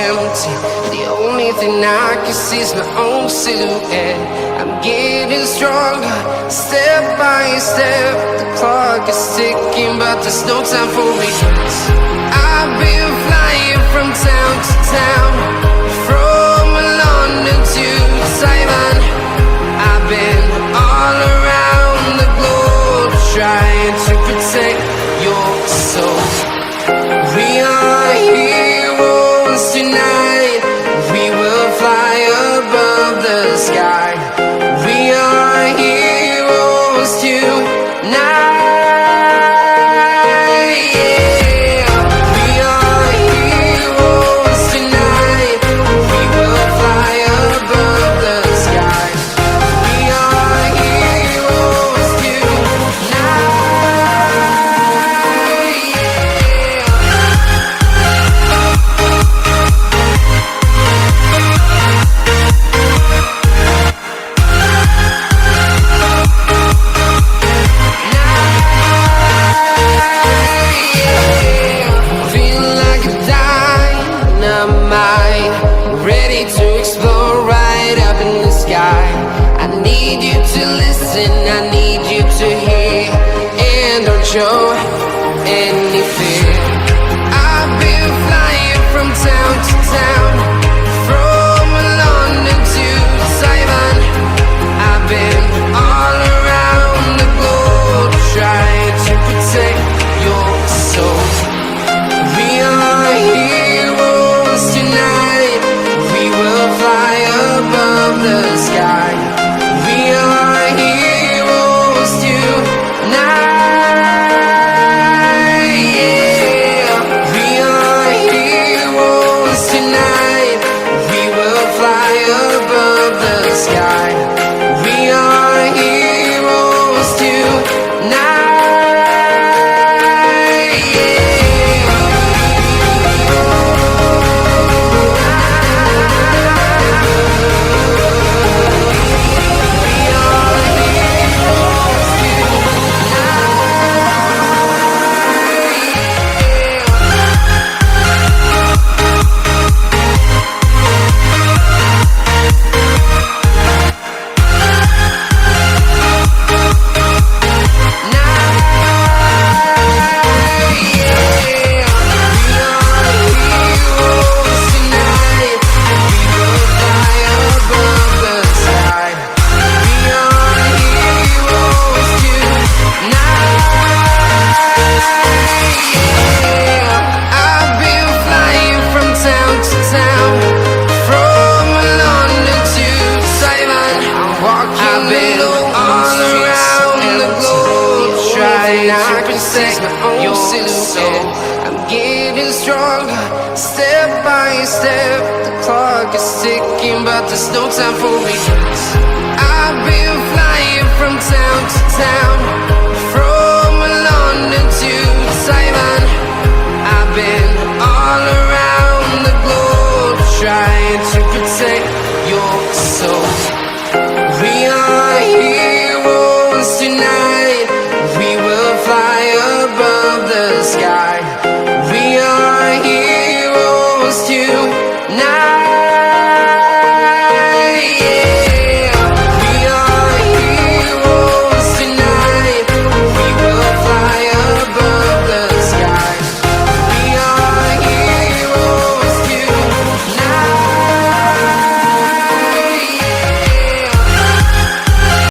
empty. The only thing I can see is my own silhouette. I'm getting stronger, step by step. The clock is ticking, but there's no time for regrets. I've been flying from town to town, from London to Taiwan. I've been all around the globe, trying to protect your soul. We are heroes tonight. We will fly above the sky. We are heroes tonight. I need you to hear and don't show any fear. I've been flying from town to town, from London to Taiwan. I've been all around the globe, trying to protect your soul. We are heroes tonight. We will fly above the sky. We are heroes tonight. Yeah. We are heroes tonight. We will fly above the sky. We are heroes tonight. Your silhouette. I'm getting stronger, step by step. The clock is ticking, but there's no time for regrets. I've been flying from town to town,